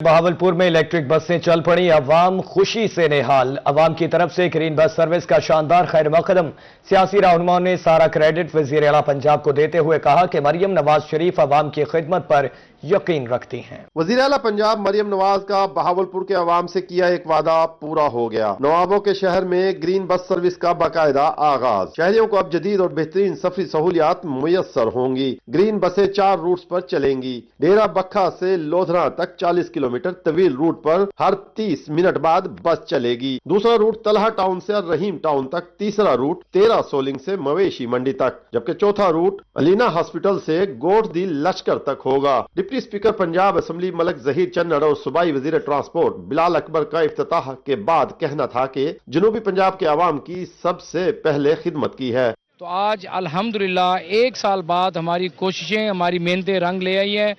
बहावलपुर में इलेक्ट्रिक बसें चल पड़ी, अवाम खुशी से निहाल। अवाम की तरफ से ग्रीन बस सर्विस का शानदार खैर मकदम। सियासी रहनुमाओं ने सारा क्रेडिट वजीर आला पंजाब को देते हुए कहा कि मरियम नवाज शरीफ अवाम की खिदमत पर यकीन रखती हैं। वजीर आला पंजाब मरियम नवाज का बहावलपुर के अवाम से किया एक वादा पूरा हो गया। नवाबों के शहर में ग्रीन बस सर्विस का बाकायदा आगाज। शहरियों को अब जदीद और बेहतरीन सफरी सहूलियात मुयस्सर होंगी। ग्रीन बसें 4 रूट्स पर चलेंगी। डेरा बक्खा से लोधरा तक 40 किलोमीटर तवील रूट पर हर 30 मिनट बाद बस चलेगी। दूसरा रूट तलहा टाउन से रहीम टाउन तक, तीसरा रूट 13 सोलिंग से मवेशी मंडी तक, जबकि चौथा रूट अलीना हॉस्पिटल से गोठ दी लश्कर तक होगा। Deputy speaker Punjab assembly Malik Zaheer Channar और सूबाई वजीर ट्रांसपोर्ट बिलाल अकबर का इफ्तिताह के बाद कहना था कि जनूबी पंजाब के अवाम की सबसे पहले खिदमत की है। तो आज अल्हम्दुलिल्लाह 1 साल बाद हमारी कोशिशें, हमारी मेहनतें रंग ले आई हैं।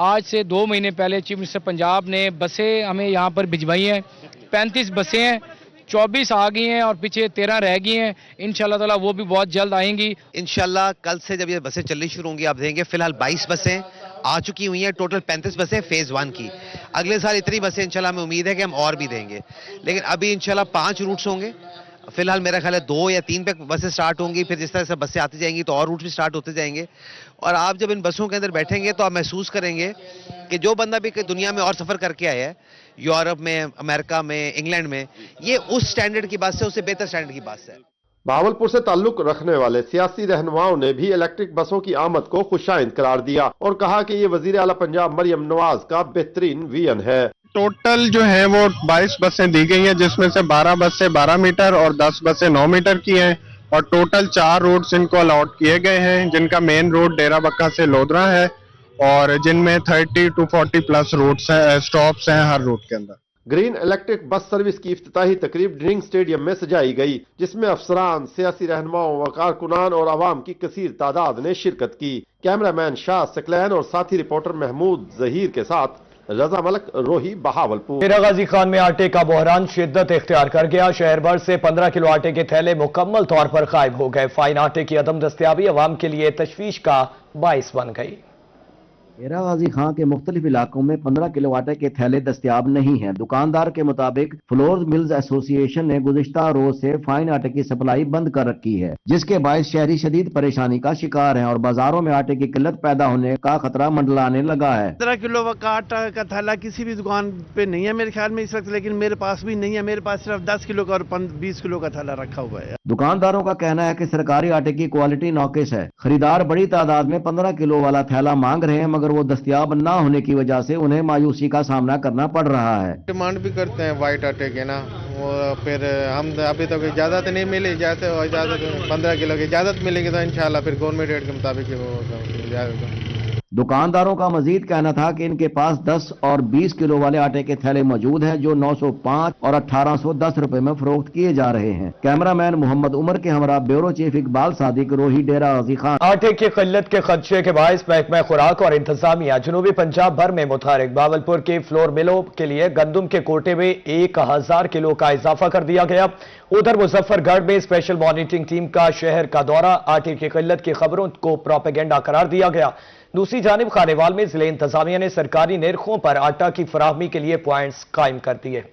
आज से 2 महीने पहले चीफ मिनिस्टर पंजाब ने बसें हमें यहाँ पर भिजवाई हैं। 35 बसें हैं, 24 आ गई हैं और पीछे 13 रह गई हैं। इंशाल्लाह ताला वो भी बहुत जल्द आएंगी। इंशाल्लाह कल से जब ये बसें चलनी शुरू होंगी आप देखेंगे। फिलहाल 22 बसें आ चुकी हुई हैं, टोटल 35 बसें फेज 1 की। अगले साल इतनी बसें इंशाल्लाह हमें उम्मीद है कि हम और भी देंगे, लेकिन अभी इंशाल्लाह 5 रूट्स होंगे। फिलहाल मेरा ख्याल है 2 या 3 पे बसें स्टार्ट होंगी, फिर जिस तरह से बसें आती जाएंगी तो और रूट भी स्टार्ट होते जाएंगे। और आप जब इन बसों के अंदर बैठेंगे तो आप महसूस करेंगे कि जो बंदा भी दुनिया में और सफर करके आया है, यूरोप में, अमेरिका में, इंग्लैंड में, ये उस स्टैंडर्ड की बस है, उससे बेहतर स्टैंडर्ड की बस है। बहावलपुर से ताल्लुक रखने वाले सियासी रहनुमाओं ने भी इलेक्ट्रिक बसों की आमद को खुशाइंद करार दिया और कहा कि ये वजीर आला पंजाब मरियम नवाज का बेहतरीन विजन है। टोटल जो है वो 22 बसें दी गई हैं, जिसमें से 12 बसें 12 मीटर और 10 बसें 9 मीटर की हैं और टोटल 4 रूट्स इनको अलॉट किए गए हैं, जिनका मेन रूट डेरा बक्का से लोधरा है और जिनमें 30 to 40 प्लस रूट्स हैं, स्टॉप्स हैं हर रूट के अंदर। ग्रीन इलेक्ट्रिक बस सर्विस की इफ्तिताही तकरीब ड्रिंक स्टेडियम में सजाई गई, जिसमें अफसरान, सियासी रहनुमाओं व कारकुनान और आवाम की कसीर तादाद ने शिरकत की। कैमरामैन शाह सकलैन और साथी रिपोर्टर महमूद जहीर के साथ रजा मलक, रोही, बहावलपुर। डेरा गाजी खान में आटे का बहरान शिद्दत इख्तियार कर गया। शहर भर से 15 किलो आटे के थैले मुकम्मल तौर पर गायब हो गए। फाइन आटे की अदम दस्तयाबी अवाम के लिए तशवीश का बाइस बन गई। डेरा गाजी खां के मुख्तलिफ इलाकों में 15 किलो आटे के थैले दस्तयाब नहीं हैं। दुकानदार के मुताबिक फ्लोर मिल्स एसोसिएशन ने गुज़िश्ता रोज से फाइन आटे की सप्लाई बंद कर रखी है, जिसके बायस शहरी शदीद परेशानी का शिकार हैं और बाजारों में आटे की किल्लत पैदा होने का खतरा मंडलाने लगा है। 15 किलो का आटा का थैला किसी भी दुकान पे नहीं है मेरे ख्याल में इस वक्त, लेकिन मेरे पास भी नहीं है। मेरे पास सिर्फ 10 किलो का और 20 किलो का थैला रखा हुआ है। दुकानदारों का कहना है कि सरकारी आटे की क्वालिटी नाकिस है। खरीदार बड़ी तादाद में 15 किलो वाला थैला मांग रहे हैं, मगर वो दस्तयाब ना होने की वजह से उन्हें मायूसी का सामना करना पड़ रहा है। डिमांड भी करते हैं वाइट आटे के ना, और फिर हम अभी तक इजाजत नहीं मिली। इजाजत 15 किलो की इजाजत मिलेगी तो इंशाल्लाह फिर गवर्नमेंट रेट के मुताबिक वो दुकानदारों का मजीद कहना था कि इनके पास 10 और 20 किलो वाले आटे के थैले मौजूद हैं, जो 905 और 1810 रुपए में फरोख्त किए जा रहे हैं। कैमरामैन मोहम्मद उमर के हमरा ब्यूरो चीफ इकबाल सादिक, रोही, डेरा गाजी खान। आटे की किल्लत के खदशे के बायस महकमा खुराक और इंतजामिया जनूबी पंजाब भर में मुतहरिक। बहावलपुर के फ्लोर मिलों के लिए गंदम के कोटे में 1000 किलो का इजाफा कर दिया गया। उधर मुजफ्फरगढ़ में स्पेशल मॉनिटरिंग टीम का शहर का दौरा। आटे की किल्लत की खबरों को प्रोपेगेंडा करार दिया गया। दूसरी जानिब खानेवाल में जिले इंतजामिया ने सरकारी निर्खों पर आटा की फराहमी के लिए पॉइंट्स कायम कर दिए।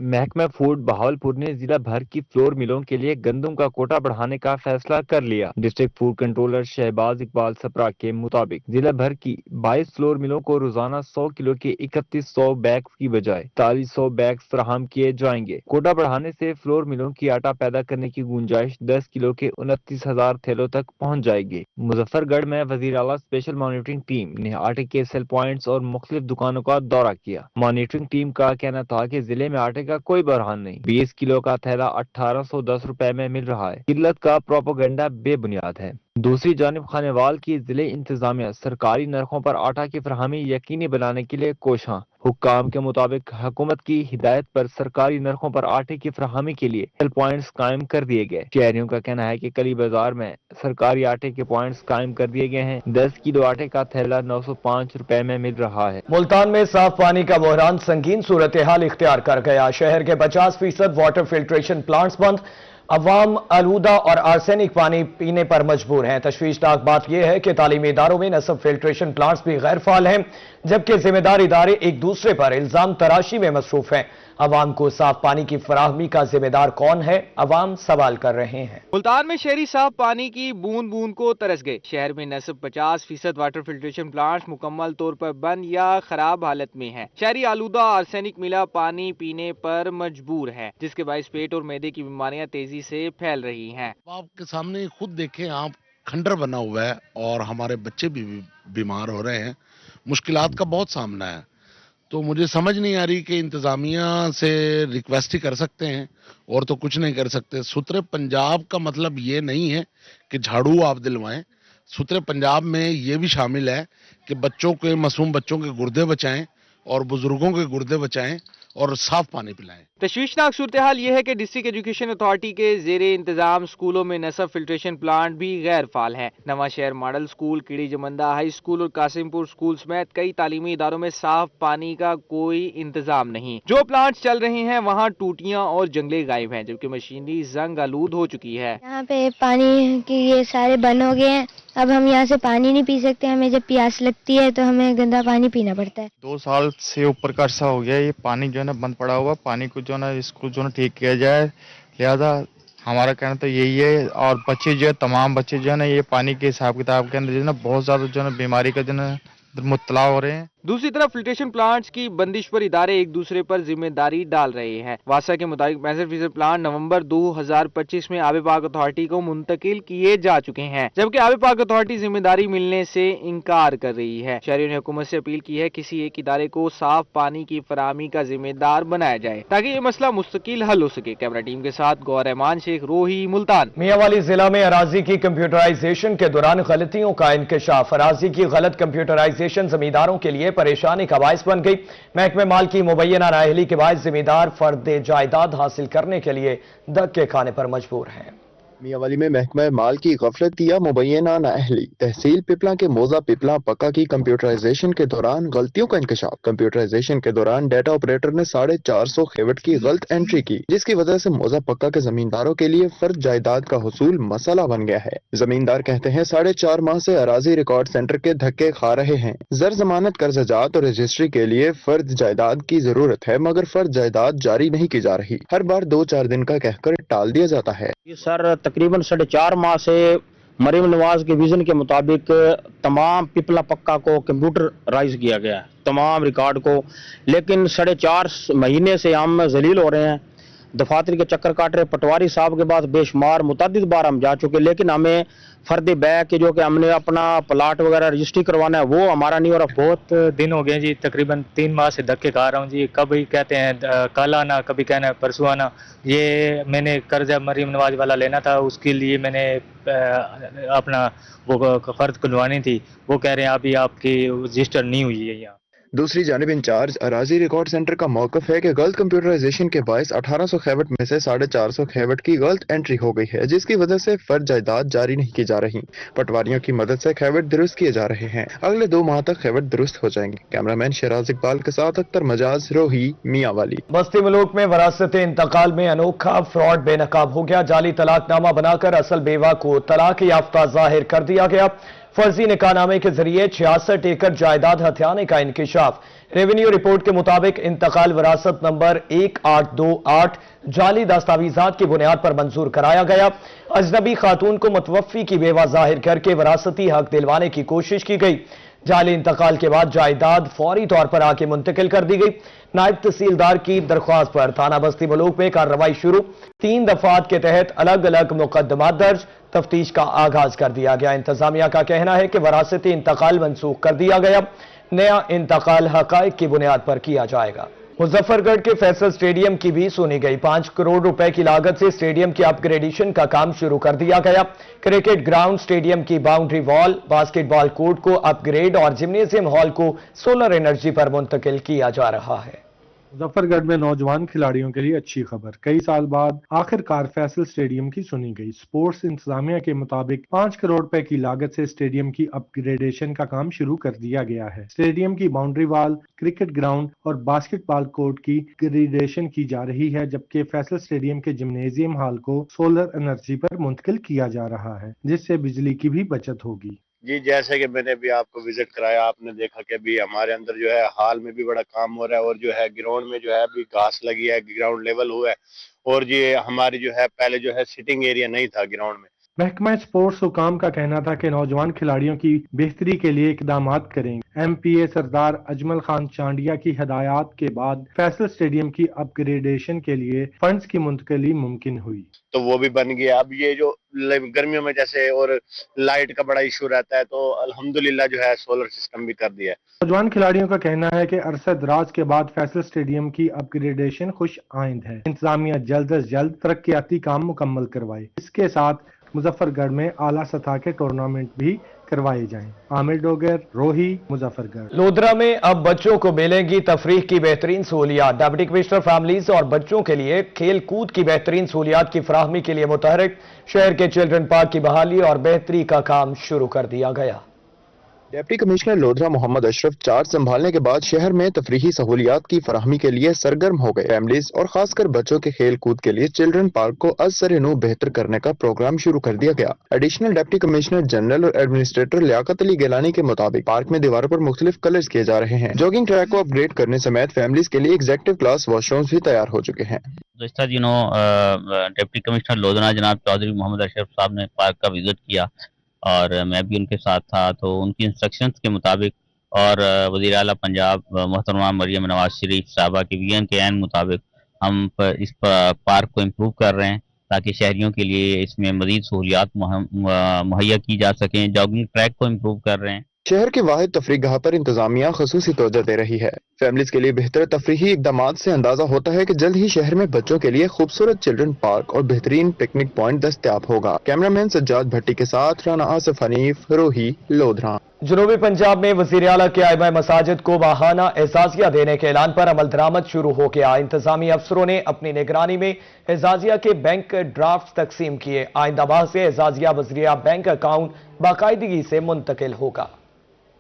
महकमा फूड बहावलपुर ने जिला भर की फ्लोर मिलों के लिए गंदम का कोटा बढ़ाने का फैसला कर लिया। District food controller Shahbaz Iqbal Sapra के मुताबिक जिला भर की 22 फ्लोर मिलों को रोजाना 100 किलो के 3100 बैग्स की बजाय 4300 बैग्स फराहम किए जाएंगे। कोटा बढ़ाने से फ्लोर मिलों की आटा पैदा करने की गुंजाइश 10 किलो के 29,000 थैलों तक पहुँच जाएगी। मुजफ्फरगढ़ में वजीर आला स्पेशल मॉनिटरिंग टीम ने आटे के सेल पॉइंट्स और मुख्तलिफ दुकानों का दौरा किया। मॉनिटरिंग टीम का कहना था कि जिले में आटे का कोई बरहान नहीं। 20 किलो का थैला 1810 रुपए में मिल रहा है। किल्लत का प्रोपेगेंडा बेबुनियाद है। दूसरी जानिब खानेवाल की जिले इंतजामिया सरकारी नरखों पर आटा की फराहमी यकीनी बनाने के लिए कोशां। हुक्काम के मुताबिक हुकूमत की हिदायत पर सरकारी नरखों पर आटे की फराहमी के लिए सेल पॉइंट्स कायम कर दिए गए। शहरियों का कहना है कि कली बाजार में सरकारी आटे के पॉइंट्स कायम कर दिए गए हैं। 10 किलो आटे का थैला 905 रुपए में मिल रहा है। मुल्तान में साफ पानी का बहरान संगीन सूरत हाल इख्तियार कर गया। शहर के 50% वाटर फिल्ट्रेशन प्लांट्स बंद। अवाम आलूदा और आर्सेनिक पानी पीने पर मजबूर हैं। तशवीशनाक बात यह है कि तालीमी इदारों में नस्ब फिल्ट्रेशन प्लांट्स भी गैर फाल हैं। जबकि जिम्मेदार इदारे एक दूसरे पर इल्जाम तराशी में मसरूफ हैं। अवाम को साफ पानी की फराहमी का जिम्मेदार कौन है, अवाम सवाल कर रहे हैं। मुल्तान में शहरी साफ पानी की बूंद बूंद को तरस गए। शहर में नस्ब 50% वाटर फिल्ट्रेशन प्लांट मुकम्मल तौर पर बंद या खराब हालत में हैं। शहरी आलूदा आर्सेनिक मिला पानी पीने पर मजबूर है, जिसके बायस पेट और मैदे की बीमारियां तेजी से फैल रही हैं। आपके सामने खुद देखें आप, खंडर बना हुआ है और हमारे बच्चे भी बीमार हो रहे हैं। मुश्किलात का बहुत सामना है, तो मुझे समझ नहीं आ रही कि इंतजामिया से रिक्वेस्ट ही कर सकते हैं और तो कुछ नहीं कर सकते। सूत्रे पंजाब का मतलब ये नहीं है कि झाड़ू आप दिलवाएं। सूत्रे पंजाब में ये भी शामिल है कि बच्चों के, मासूम बच्चों के गुर्दे बचाएं और बुजुर्गों के गुर्दे बचाएं और साफ पानी पिलाएं। तशवीशनाक सूरत हाल ये है कि डिस्ट्रिक्ट एजुकेशन अथॉरिटी के जेरे इंतजाम स्कूलों में नस्ब फिल्ट्रेशन प्लांट भी गैर फाल है। नवा शहर मॉडल स्कूल, कीड़ी जमंदा हाई स्कूल और कासिमपुर स्कूल समेत कई तालीमी इदारों में साफ पानी का कोई इंतजाम नहीं। जो प्लांट चल रहे हैं वहाँ टूटियां और जंगले गायब हैं, जबकि मशीनरी जंग आलूद हो चुकी है। यहाँ पे पानी के ये सारे बंद हो गए हैं, अब हम यहाँ से पानी नहीं पी सकते। हमें जब प्यास लगती है तो हमें गंदा पानी पीना पड़ता है। 2 साल से ऊपर का अर्सा हो गया ये पानी जो है ना बंद पड़ा हुआ। पानी को जो है ना इसको जो है ना ठीक किया जाए, लिहाजा हमारा कहना तो यही है। और बच्चे जो है, तमाम बच्चे जो है ना ये पानी के हिसाब किताब के अंदर जो है ना बहुत ज्यादा जो है ना बीमारी का जो है ना मुब्तला हो रहे हैं। दूसरी तरफ फिल्ट्रेशन प्लांट्स की बंदिश पर इदारे एक दूसरे पर जिम्मेदारी डाल रहे हैं। वासा के मुताबिक 65% प्लांट नवंबर 2025 में आबे पाक अथॉरिटी को मुंतकिल किए जा चुके हैं, जबकि आबे पाक अथॉरिटी जिम्मेदारी मिलने से इनकार कर रही है। शहरियों ने हुकूमत से अपील की है किसी एक इदारे को साफ पानी की फराहमी का जिम्मेदार बनाया जाए ताकि ये मसला मुस्तकिल हल हो सके। कैमरा टीम के साथ गौर रहमान, शेख रोही, मुल्तान। मियांवाली जिला में अराजी की कंप्यूटराइजेशन के दौरान गलतियों का इंकशाफ। अराजी की गलत कंप्यूटराइजेशन जमींदारों के लिए परेशानी का बायस बन गई। महकमे माल की मुबैना नाअहली के बाद जिम्मेदार फर्द जायदाद हासिल करने के लिए धक्के खाने पर मजबूर हैं। मियांवाली में महकमा माल की गफलत या मुबैना नाअहली। तहसील पिपला के मोजा पिपला पक्का की कंप्यूटराइजेशन के दौरान गलतियों का इंकशाफ। कंप्यूटराइजेशन के दौरान डेटा ऑपरेटर ने 450 खेवट की गलत एंट्री की, जिसकी वजह से मोजा पक्का के जमींदारों के लिए फर्द जायदाद का हुसूल मसला बन गया है। जमींदार कहते हैं 4.5 माह से अराजी रिकॉर्ड सेंटर के धक्के खा रहे हैं। जर जमानत, कर्जजात और रजिस्ट्री के लिए फर्द जायदाद की जरूरत है, मगर फर्द जायदाद जारी नहीं की जा रही। हर बार 2-4 दिन का कहकर टाल दिया जाता है। सर तकरीबन 4.5 माह से मरीम नवाज के विजन के मुताबिक तमाम पिपला पक्का को कंप्यूटराइज किया गया है, तमाम रिकॉर्ड को, लेकिन 4.5 महीने से हम जलील हो रहे हैं, दफातर के चक्कर काट रहे। पटवारी साहब के पास बेशुमार मुतअद्दिद बार हम जा चुके, लेकिन हमें फर्द बैक के जो कि हमने अपना प्लाट वगैरह रजिस्ट्री करवाना है वो हमारा नहीं हो रहा। बहुत दिन हो गए जी, तकरीबन 3 माह से धक्के खा रहा हूँ जी। कभी कहते हैं कल आना, कभी कहना है परसों आना। ये मैंने कर्जा मरीम नवाज वाला लेना था, उसके लिए मैंने अपना वो फर्ज खुलवानी थी, वो कह रहे हैं अभी आपकी रजिस्टर नहीं हुई है यहाँ। दूसरी जानिब इंचार्ज अराजी रिकॉर्ड सेंटर का मौकफ है कि गलत कंप्यूटराइजेशन के बायस 1800 खेवट में से 450 खेवट की गलत एंट्री हो गई है, जिसकी वजह से फर्द जायदाद जारी नहीं की जा रही। पटवारियों की मदद से खेवट दुरुस्त किए जा रहे हैं। अगले 2 माह तक खेवट दुरुस्त हो जाएंगे। कैमरामैन शराज इकबाल के साथ अख्तर मजाज, रोही, मियांवाली। बस्ती मुल्क में वरासत इंतकाल में अनोखा फ्रॉड बेनकाब हो गया। जाली तलाकनामा बनाकर असल बेवा को तलाक याफ्ता जाहिर कर दिया गया। फर्जी निकाहनामे के जरिए 66 एकड़ जायदाद हथियाने का इंकिशाफ। रेवेन्यू रिपोर्ट के मुताबिक इंतकाल वरासत नंबर 1828 जाली दस्तावेजात की बुनियाद पर मंजूर कराया गया। अजनबी खातून को मुतवफ़ी की बेवा जाहिर करके वरासती हक दिलवाने की कोशिश की गई। जाली इंतकाल के बाद जायदाद फौरी तौर पर आके मुंतकिल कर दी गई। नायब तहसीलदार की दरख्वास्त पर थाना बस्ती मुल्क में कार्रवाई शुरू। 3 दफात के तहत अलग अलग मुकदमा दर्ज, तफ्तीश का आगाज कर दिया गया। इंतजामिया का कहना है कि वरासती इंतकाल मनसूख कर दिया गया। नया इंतकाल हकाइक की बुनियाद पर किया जाएगा। मुजफ्फरगढ़ के फैसल स्टेडियम की भी सुनी गई। 5 करोड़ रुपए की लागत से स्टेडियम की अपग्रेडेशन का काम शुरू कर दिया गया। क्रिकेट ग्राउंड, स्टेडियम की बाउंड्री वॉल, बास्केटबॉल कोर्ट को अपग्रेड और जिम्नेजियम हॉल को सोलर एनर्जी पर मुंतकिल किया जा रहा है। मुजफ्फरगढ़ में नौजवान खिलाड़ियों के लिए अच्छी खबर। कई साल बाद आखिरकार फैसल स्टेडियम की सुनी गई। स्पोर्ट्स इंतजामिया के मुताबिक 5 करोड़ रुपए की लागत से स्टेडियम की अपग्रेडेशन का काम शुरू कर दिया गया है। स्टेडियम की बाउंड्री वॉल, क्रिकेट ग्राउंड और बास्केटबॉल कोर्ट की अपग्रेडेशन की जा रही है, जबकि फैसल स्टेडियम के जिम्नेजियम हॉल को सोलर एनर्जी पर मुंतकिल किया जा रहा है, जिससे बिजली की भी बचत होगी। جی جیسے کہ میں نے بھی آپ کو وزٹ کرایا، آپ نے دیکھا کہ ابھی ہمارے اندر جو ہے ہال میں بھی بڑا کام ہو رہا ہے، اور جو ہے گراؤنڈ میں جو ہے ابھی گھاس لگی ہے، گراؤنڈ لیول ہوا ہے، اور جی ہماری جو ہے پہلے جو ہے سٹنگ ایریا نہیں تھا گراؤنڈ میں۔ محکمہ اسپورٹس حکام کا کہنا تھا کہ نوجوان کھلاڑیوں کی بہتری کے لیے اقدامات کریں گے۔ ایم پی اے سردار اجمل خان چانڈیا کی ہدایات کے بعد فیصل اسٹیڈیم کی اپ گریڈیشن کے لیے فنڈز کی منتقلی ممکن ہوئی۔ تو وہ بھی بن گیا۔ اب یہ جو گرمیوں میں جیسے اور لائٹ کا بڑا ایشو رہتا ہے، تو الحمدللہ جو ہے سولر سسٹم بھی کر دیا ہے۔ نوجوان کھلاڑیوں کا کہنا ہے کہ عرصہ دراز کے بعد فیصل اسٹیڈیم کی اپ گریڈیشن خوش آئند ہے۔ انتظامیہ جلد از جلد ترقیاتی کام مکمل کروائے۔ اس کے ساتھ مظفر گڑھ میں اعلیٰ سطح کے ٹورنامنٹ بھی کروائے جائیں۔ عامر ڈوگر، روہی، مظفر گڑھ۔ لودھرا میں اب بچوں کو ملیں گی تفریح کی بہترین سہولیات۔ ڈپٹی کمشنر فیملیز اور بچوں کے لیے کھیل کود کی بہترین سہولیات کی فراہمی کے لیے متحرک۔ شہر کے چلڈرن پارک کی بحالی اور بہتری کا کام شروع کر دیا گیا۔ ڈپٹی کمشنر لودھرا محمد اشرف چارج سنبھالنے کے بعد شہر میں تفریحی سہولیات کی فراہمی کے لیے سرگرم ہو گئے۔ فیملیز اور خاص کر بچوں کے کھیل کود کے لیے چلڈرن پارک کو از سر نو بہتر کرنے کا پروگرام شروع کر دیا گیا۔ ایڈیشنل ڈپٹی کمشنر جنرل اور ایڈمنسٹریٹر لیاقت علی گیلانی کے مطابق پارک میں دیواروں پر مختلف کلرز کیے جا رہے ہیں۔ جاگنگ ٹریک کو اپ گریڈ کرنے سمیت فیملیز کے لیے ایگزیکٹو کلاس واش رومز بھی تیار ہو چکے ہیں۔ گزشتہ دنوں ڈپٹی کمشنر لودھرا جناب چودھری محمد اشرف صاحب نے پارک کا وزٹ کیا اور میں بھی ان کے ساتھ تھا، تو ان کی انسٹرکشنز کے مطابق اور وزیر اعلیٰ پنجاب محترمہ مریم نواز شریف صاحبہ کے ویژن کے عین مطابق ہم اس پارک کو امپروو کر رہے ہیں تاکہ شہریوں کے لیے اس میں مزید سہولیات مہیا کی جا سکیں۔ جاگنگ ٹریک کو امپروو کر رہے ہیں۔ شہر کے واحد تفریح گاہ پر انتظامیہ خصوصی توجہ دے رہی ہے۔ فیملیز کے لیے بہتر تفریحی اقدامات سے اندازہ ہوتا ہے کہ جلد ہی شہر میں بچوں کے لیے خوبصورت چلڈرن پارک اور بہترین پکنک پوائنٹ دستیاب ہوگا۔ کیمرامین سجاد بھٹی کے ساتھ رانا آصف حنیف، روہی، لودھرا۔ جنوبی پنجاب میں وزیر اعلیٰ کے ائمہ مساجد کو ماہانہ اعزازیہ دینے کے اعلان پر عمل درآمد شروع ہو گیا۔ انتظامی افسروں نے اپنی نگرانی میں اعزازیہ کے بینک ڈرافٹ تقسیم کیے۔ آئندہ ماہ سے اعزازیہ وزریہ بینک اکاؤنٹ باقاعدگی سے منتقل ہوگا۔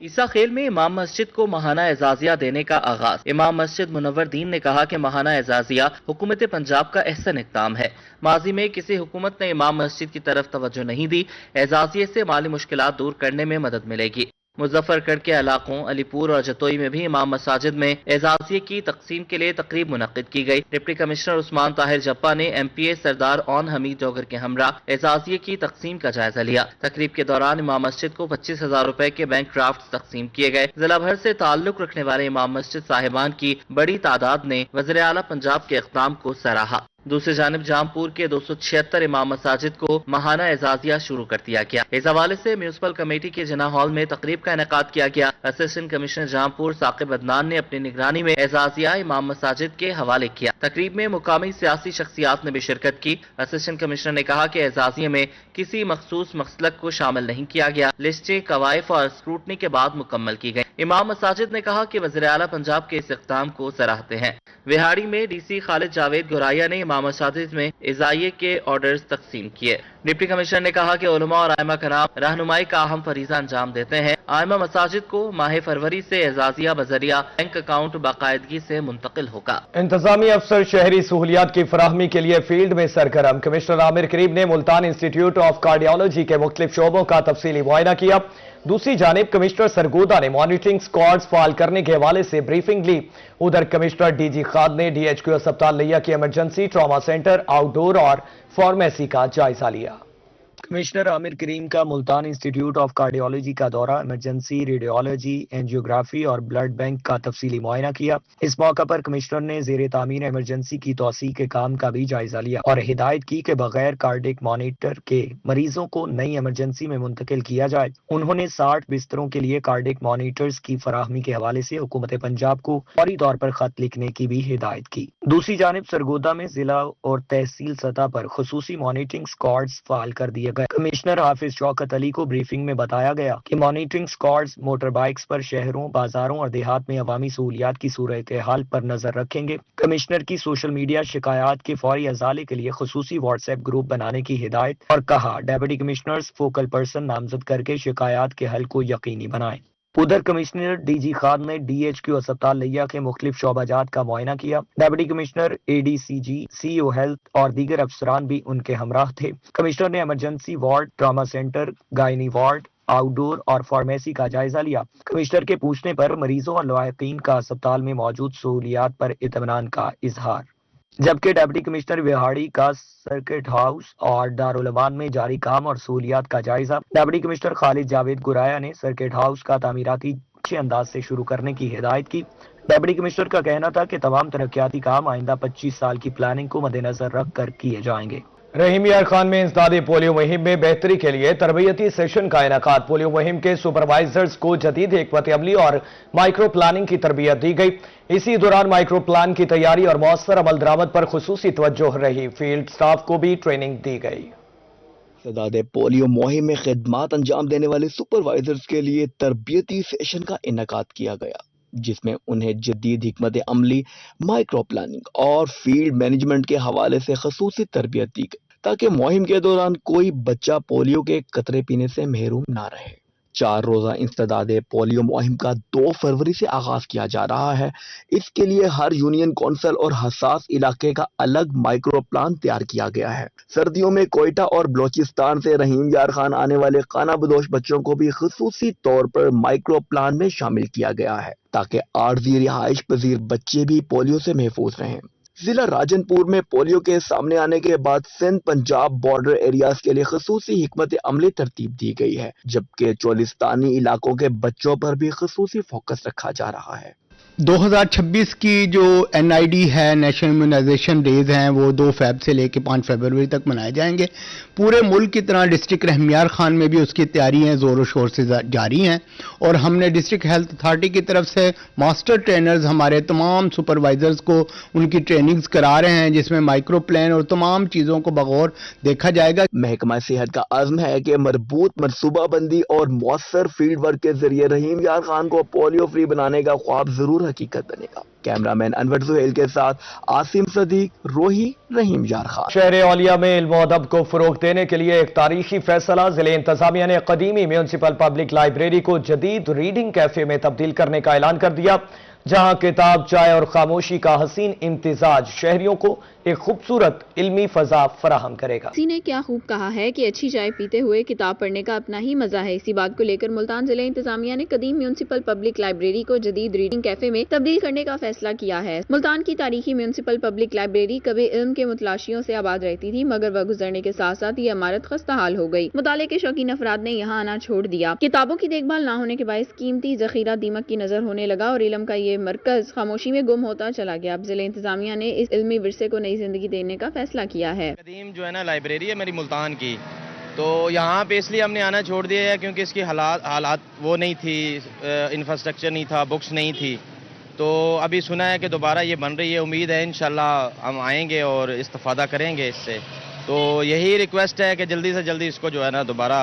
عیسیٰ خیل میں امام مسجد کو ماہانہ اعزازیہ دینے کا آغاز۔ امام مسجد منور دین نے کہا کہ ماہانہ اعزازیہ حکومت پنجاب کا احسن اقدام ہے۔ ماضی میں کسی حکومت نے امام مسجد کی طرف توجہ نہیں دی۔ اعزازیے سے مالی مشکلات دور کرنے میں مدد ملے گی۔ مظفر گڑھ کے علاقوں علی پور اور جتوئی میں بھی امام مساجد میں اعزازیے کی تقسیم کے لیے تقریب منعقد کی گئی۔ ڈپٹی کمشنر عثمان طاہر جپا نے ایم پی اے سردار اون حمید ڈوگر کے ہمراہ اعزازیے کی تقسیم کا جائزہ لیا۔ تقریب کے دوران امام مسجد کو 25,000 روپے کے بینک ڈرافٹ تقسیم کیے گئے۔ ضلع بھر سے تعلق رکھنے والے امام مسجد صاحبان کی بڑی تعداد نے وزیر اعلیٰ پنجاب کے اقدام کو سراہا۔ دوسری جانب جامپور کے 276 امام مساجد کو ماہانہ اعزازیہ شروع کر دیا گیا۔ اس حوالے سے میونسپل کمیٹی کے جناح ہال میں تقریب کا انعقاد کیا گیا۔ اسسٹنٹ کمشنر جامپور ثاقب عدنان نے اپنی نگرانی میں اعزازیہ امام مساجد کے حوالے کیا۔ تقریب میں مقامی سیاسی شخصیات نے بھی شرکت کی۔ اسسٹنٹ کمشنر نے کہا کہ اعزازیے میں کسی مخصوص مسلک کو شامل نہیں کیا گیا۔ لسٹیں قوائف اور اسکروٹنی کے بعد مکمل کی گئی۔ امام مساجد نے کہا کہ وزیر اعلیٰ پنجاب کے اس اقدام کو سراہتے ہیں۔ وہاڑی میں ڈی سی خالد جاوید گورائیا نے امام مساجد میں اعزازیے کے آرڈرز تقسیم کیے۔ ڈپٹی کمشنر نے کہا کہ علماء اور ائمہ کرام رہنمائی کا اہم فریضہ انجام دیتے ہیں۔ ائمہ مساجد کو ماہ فروری سے اعزازیہ بذریعہ بینک اکاؤنٹ باقاعدگی سے منتقل ہوگا۔ انتظامی افسر شہری سہولیات کی فراہمی کے لیے فیلڈ میں سرگرم۔ کمشنر عامر کریم نے ملتان انسٹیٹیوٹ آف کارڈیالوجی کے مختلف شعبوں کا تفصیلی معائنہ کیا۔ دوسری جانب کمشنر سرگودا نے مانیٹرنگ سکواڈز فعال کرنے کے حوالے سے بریفنگ لی۔ ادھر کمشنر ڈی جی خاد نے ڈی ایچ کیو اسپتال لیا کے ایمرجنسی ٹراما سینٹر، آؤٹ ڈور اور فارمیسی کا جائزہ لیا۔ کمشنر عامر کریم کا ملتان انسٹیٹیوٹ آف کارڈیالوجی کا دورہ، ایمرجنسی، ریڈیولوجی، اینجیوگرافی اور بلڈ بینک کا تفصیلی معائنہ کیا۔ اس موقع پر کمشنر نے زیر تعمیر ایمرجنسی کی توسیع کے کام کا بھی جائزہ لیا اور ہدایت کی کہ بغیر کارڈک مانیٹر کے مریضوں کو نئی ایمرجنسی میں منتقل کیا جائے۔ انہوں نے 60 بستروں کے لیے کارڈک مانیٹرز کی فراہمی کے حوالے سے حکومت پنجاب کو فوری طور پر خط لکھنے کی بھی ہدایت کی۔ دوسری جانب سرگودا میں ضلع اور تحصیل سطح پر خصوصی مانیٹرنگ سکواڈز فعال کر دیے گئے۔ کمشنر حافظ شوکت علی کو بریفنگ میں بتایا گیا کہ مانیٹرنگ سکواڈز موٹر بائکس پر شہروں، بازاروں اور دیہات میں عوامی سہولیات کی صورتحال پر نظر رکھیں گے۔ کمشنر کی سوشل میڈیا شکایات کے فوری ازالے کے لیے خصوصی واٹس ایپ گروپ بنانے کی ہدایت اور کہا ڈیپٹی کمشنرز فوکل پرسن نامزد کر کے شکایات کے حل کو یقینی بنائیں۔ ادھر کمشنر ڈی جی خاد نے ڈی ایچ کیو اسپتال لیا کے مختلف شعبہ جات کا معائنہ کیا۔ ڈیپٹی کمشنر اے ڈی سی جی، سی او ہیلتھ اور دیگر افسران بھی ان کے ہمراہ تھے۔ کمشنر نے emergency ward, trauma centre, گائنی ward, outdoor और फार्मेसी का जायजा लिया। कमिश्नर के पूछने पर मरीजों और लवाकिन का अस्पताल में मौजूद सहूलियात पर इत्मीनान का इजहार। जबकि डिप्टी कमिश्नर विहाड़ी का सर्किट हाउस और दारुल अमान में जारी काम और सहूलियात का जायजा। डिप्टी कमिश्नर खालिद जावेद गुराया ने सर्किट हाउस का तामीराती अच्छे अंदाज से शुरू करने की हिदायत की। डिप्टी कमिश्नर का कहना था कि तमाम तरक्याती काम आइंदा 25 साल की प्लानिंग को मद्देनजर रख कर किए जाएंगे। रहीम यार खान में इंसदादी पोलियो मुहिम में बेहतरी के लिए तरबियती सेशन का इनेकाद। पोलियो मुहिम के सुपरवाइजर्स को जदीद हिकमत अमली और माइक्रो प्लानिंग की तरबियत दी गई। इसी दौरान माइक्रो प्लान की तैयारी और मौसर अमल दरामद पर खुसूसी तवज्जो रही। फील्ड स्टाफ को भी ट्रेनिंग दी गई। इंसदादी पोलियो मुहिम में खिदमात अंजाम देने वाले सुपरवाइजर्स के लिए तरबियती सेशन का इनेकाद किया गया, जिसमें उन्हें जदीद हिकमत अमली, माइक्रो प्लानिंग और फील्ड मैनेजमेंट के हवाले से खसूसी तरबियत दी गई ताकि मुहिम के दौरान कोई बच्चा पोलियो के कतरे पीने से महरूम ना रहे। 4 रोजा इंसदादे पोलियो मुहिम का 2 फरवरी से आगाज किया जा रहा है। इसके लिए हर यूनियन कौंसिल और हसास इलाके का अलग माइक्रो प्लान तैयार किया गया है। सर्दियों में कोयटा और बलोचिस्तान से रहीम यार खान आने वाले खाना बदोश बच्चों को भी खसूसी तौर पर माइक्रो प्लान में शामिल किया गया है ताकि आर्जी रिहाइश पजीर बच्चे भी पोलियो से महफूज रहें। जिला राजनपुर में पोलियो के सामने आने के बाद सिंध पंजाब बॉर्डर एरियाज के लिए खसूसी हिकमत अमली तरतीब दी गई है, जबकि चोलिस्तानी इलाकों के बच्चों पर भी खसूसी फोकस रखा जा रहा है। 2026 की जो NID है, नेशनल इम्यूनाइजेशन डेज हैं, वो 2 फेब से लेकर 5 फरवरी तक मनाए जाएंगे। पूरे मुल्क की तरह डिस्ट्रिक्ट रहमियार खान में भी उसकी तैयारियां ज़ोर शोर से जारी हैं और हमने डिस्ट्रिक्ट हेल्थ अथॉरिटी की तरफ से मास्टर ट्रेनर्स हमारे तमाम सुपरवाइजर्स को उनकी ट्रेनिंग्स करा रहे हैं, जिसमें माइक्रो प्लान और तमाम चीज़ों को बगौर देखा जाएगा। महकमा सेहत का अज़्म है कि मरबूत मनसूबाबंदी और मौसर फील्ड वर्क के जरिए रहीम यार खान को पोलियो फ्री बनाने का ख्वाब जरूर हकीकत बनेगा। कैमरामैन अनवर सुहेल के साथ आसिम सदीक, रोही, रहीम यार खान। शहर औलिया में इल्म और अदब को फरोग देने के लिए एक तारीखी फैसला। जिले इंतजामिया ने कदीमी म्यूनसिपल पब्लिक लाइब्रेरी को जदीद रीडिंग कैफे में तब्दील करने का ऐलान कर दिया, जहां किताब, चाय और खामोशी का हसीन इम्तिजाज शहरियों को एक खूबसूरत इल्मी फजा फराहम करेगा। किसी ने क्या खूब कहा है कि अच्छी चाय पीते हुए किताब पढ़ने का अपना ही मजा है। इसी बात को लेकर मुल्तान जिले इंतजामिया ने कदीम म्यूनसिपल पब्लिक लाइब्रेरी को जदीद रीडिंग कैफे में तब्दील करने का फैसला किया है। मुल्तान की तारीखी म्यूनसिपल पब्लिक लाइब्रेरी कभी इल्म के मुतलाशियों से आबाद रहती थी, मगर वह गुजरने के साथ साथ ये इमारत खस्ताहाल हो गई। मुताले के शौकीन अफराद ने यहाँ आना छोड़ दिया। किताबों की देखभाल न होने के बायस कीमती जखीरा दीमक की नजर होने लगा और इल्म का ये मरकज खामोशी में गुम होता चला गया। अब जिले इंतजामिया ने इस इल्मी विरसे को नई जिंदगी देने का फैसला किया है। कदीम जो है ना लाइब्रेरी है मेरी मुल्तान की, तो यहाँ पे इसलिए हमने आना छोड़ दिया है क्योंकि इसकी हालात वो नहीं थी, इंफ्रास्ट्रक्चर नहीं था, बुक्स नहीं थी। तो अभी सुना है कि दोबारा ये बन रही है, उम्मीद है इंशाल्लाह हम आएंगे और इस्तेफादा करेंगे इससे। तो यही रिक्वेस्ट है कि जल्दी से जल्दी इसको जो है ना दोबारा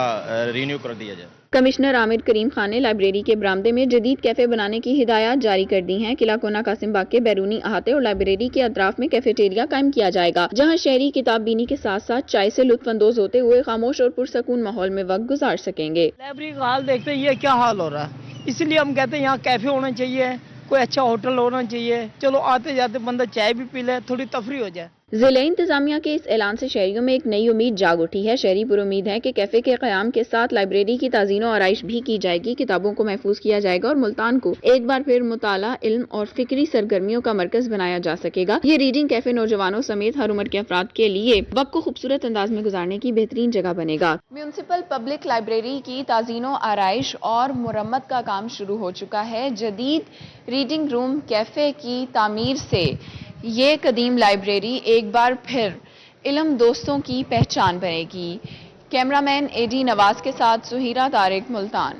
रीन्यू कर दिया जाए। कमिश्नर आमिर करीम खान ने लाइब्रेरी के बरामदे में जदीद कैफे बनाने की हिदायत जारी कर दी हैं। किला कोना कासिम बाग के बैरूनी अहाते और लाइब्रेरी के अतराफ में कैफेटेरिया कायम किया जाएगा, जहां शहरी किताब बीनी के साथ साथ चाय से लुत्फानंदोज होते हुए खामोश और पुरसकून माहौल में वक्त गुजार सकेंगे। लाइब्रेरी का हाल देखते ये क्या हाल हो रहा है, इसलिए हम कहते हैं यहाँ कैफे होना चाहिए, कोई अच्छा होटल होना चाहिए, चलो आते जाते बंदा चाय भी पी ले, थोड़ी तफरी हो जाए। जिले इंतजामिया के इस ऐलान से शहरियों में एक नई उम्मीद जाग उठी है। शहरी पुरुम्मीद है कि कैफे के क़याम के साथ लाइब्रेरी की ताज़ीनो आराइश भी की जाएगी, किताबों को महफूज किया जाएगा और मुल्तान को एक बार फिर मुताला, इल्म और फिक्री सरगर्मियों का मरकज बनाया जा सकेगा। ये रीडिंग कैफे नौजवानों समेत हर उम्र के अफराद के लिए वक्त को खूबसूरत अंदाज में गुजारने की बेहतरीन जगह बनेगा। म्यूनसिपल पब्लिक लाइब्रेरी की ताज़ीनो आराइश और मुरम्मत का काम शुरू हो चुका है। जदीद रीडिंग रूम कैफे की तामीर से ये कदीम लाइब्रेरी एक बार फिर इल्म दोस्तों की पहचान बनेगी। कैमरामैन AD नवाज के साथ सुहीरा तारिक, मुल्तान।